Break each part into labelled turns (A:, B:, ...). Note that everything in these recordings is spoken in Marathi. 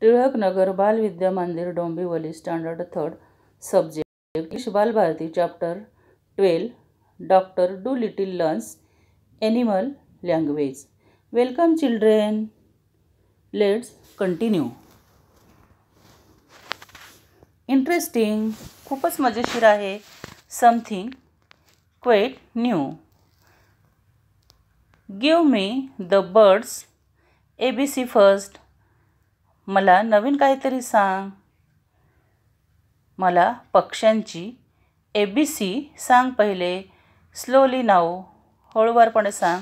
A: टिळकनगर बालविद्या मंदिर Dombivli standard 3rd subject English Balbharati chapter 12 doctor do little learns animal language. Welcome children, let's continue. Interesting, खूपच मजेशीर आहे. Something quite new. Give me the birds ABC first. मला नवीन काहीतरी सांग. मला पक्ष्यांची ABC सांग पहिले. स्लोली नाऊ, हळूवारपणे सांग.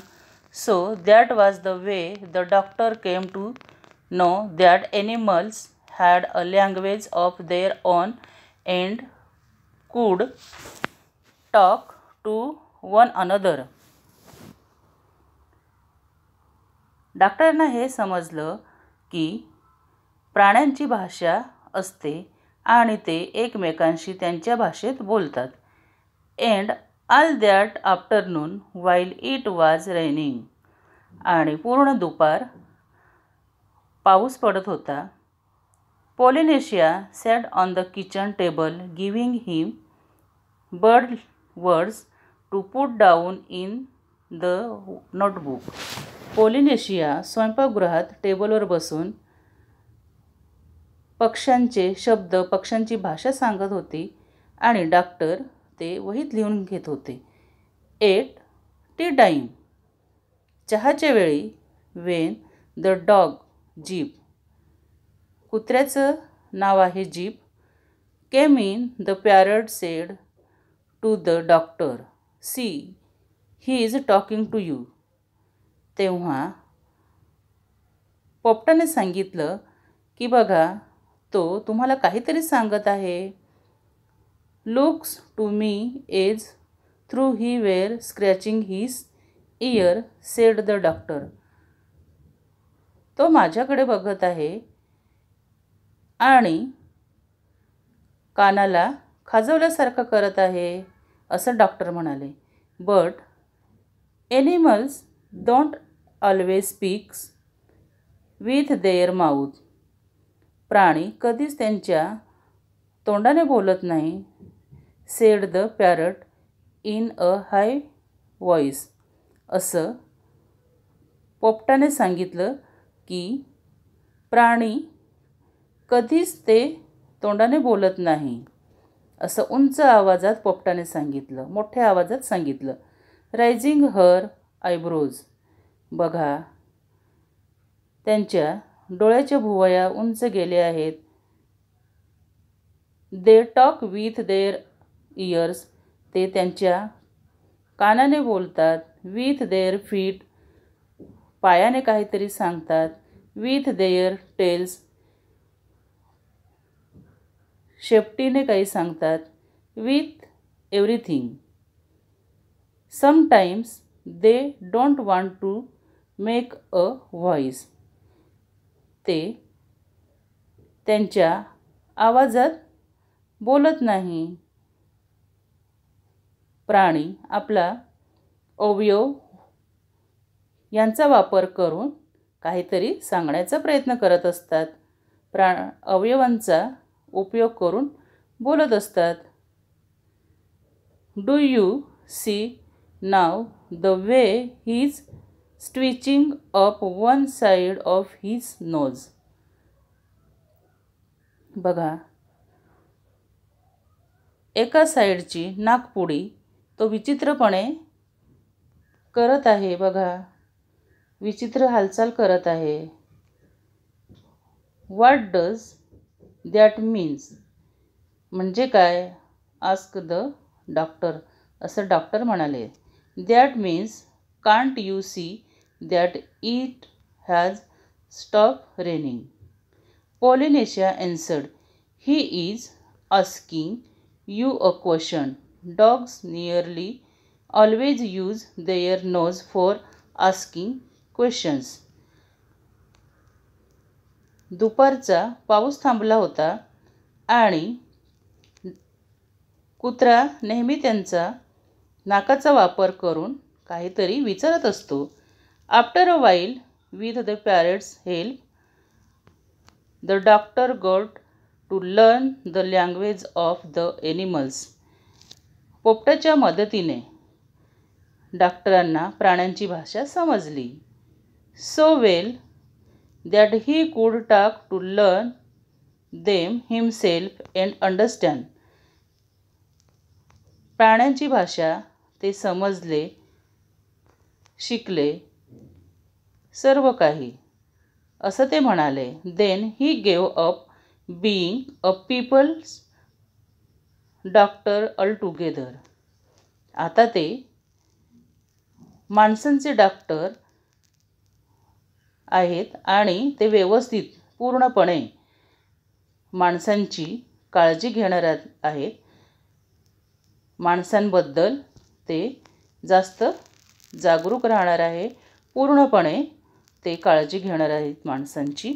A: So that was the way the doctor came to know that animals had a language of their own and could talk to one another. डॉक्टरांना हे समजलं की प्राण्यांची भाषा असते आणि ते एकमेकांशी त्यांच्या भाषेत बोलतात. And all that afternoon while it was raining. आणि पूर्ण दुपार पाऊस पडत होता. Polynesia sat on the kitchen table giving him bird words to put down in the notebook. Polynesia स्वयंपाकगृहात टेबलवर बसून पक्ष्यांचे शब्द, पक्ष्यांची भाषा सांगत होती आणि डॉक्टर ते वहीत लिहून घेत होते. एट टी टाईम, चहाच्या वेळी. वेन द डॉग जीप, कुत्र्याचं नाव आहे Jip. Came in the parrot said to the doctor, see he is talking to you. तेव्हा पोपटाने सांगितलं की बघा, तो तुम्हाला काहीतरी सांगत आहे. Looks to me as though he were scratching his ear said the doctor. तो माझ्याकडे बघत आहे आणि कानाला खाजवल्यासारखं करत आहे, असं डॉक्टर म्हणाले. But animals don't always speaks with their mouth. प्राणी कधीच त्यांच्या तोंडाने बोलत नाही. Sed the parrot in a high voice. असं पोपटाने सांगितलं की प्राणी कधीच ते तोंडाने बोलत नाही, असं उंच आवाजात पोपटाने सांगितलं, मोठ्या आवाजात सांगितलं. रायझिंग हर आयब्रोज. बघा, त्यांच्या डोळ्याच्या भुवया उंच गेल्या आहेत. They talk with their years. ते त्यांच्या कानाने बोलतात. विथ देअर फीट, पायाने काहीतरी सांगतात. विथ देअर टेल्स, शेपटीने काही सांगतात. With everything. Sometimes they don't want to make a voice. ते त्यांच्या आवाजात बोलत नाही. प्राणी आपला अवयव यांचा वापर करून काहीतरी सांगण्याचा प्रयत्न करत असतात. अवयवांचा उपयोग करून बोलत असतात. Do you see now the way he is stitching up one side of his nose. बघा, एका साईडची नाकपुडी तो विचित्रपणे करत आहे. बघा, विचित्र हालचाल करत आहे. What does that means. म्हणजे काय, आस्क द डॉक्टर. असं डॉक्टर म्हणाले. That means can't you see that it has stop raining. Polynesia answered, he is asking you a question. Dogs nearly always use their nose for asking questions. दुपारचा पाऊस थांबला होता आणि कुत्रा नेहमी त्यांचा नाकाचा वापर करून काहीतरी विचारत असतो. After a while with the parrot's help the doctor got to learn the language of the animals. पोपटाच्या मदतीने डॉक्टरांना प्राण्यांची भाषा समजली. So well that he could talk to learn them himself and understand. प्राण्यांची भाषा ते समजले, शिकले सर्व काही, असं ते म्हणाले. Then he gave up being a people's doctor altogether. आता ते माणसांचे डॉक्टर आहेत आणि ते व्यवस्थित पूर्णपणे माणसांची काळजी घेणार आहेत. माणसांबद्दल ते जास्त जागरूक राहणार आहे. पूर्णपणे ते काळजी घेणार आहेत माणसांची.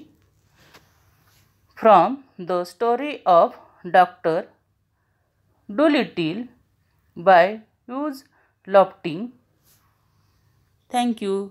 A: From the story of doctor Dolittle by Hugh Lofting. Thank you.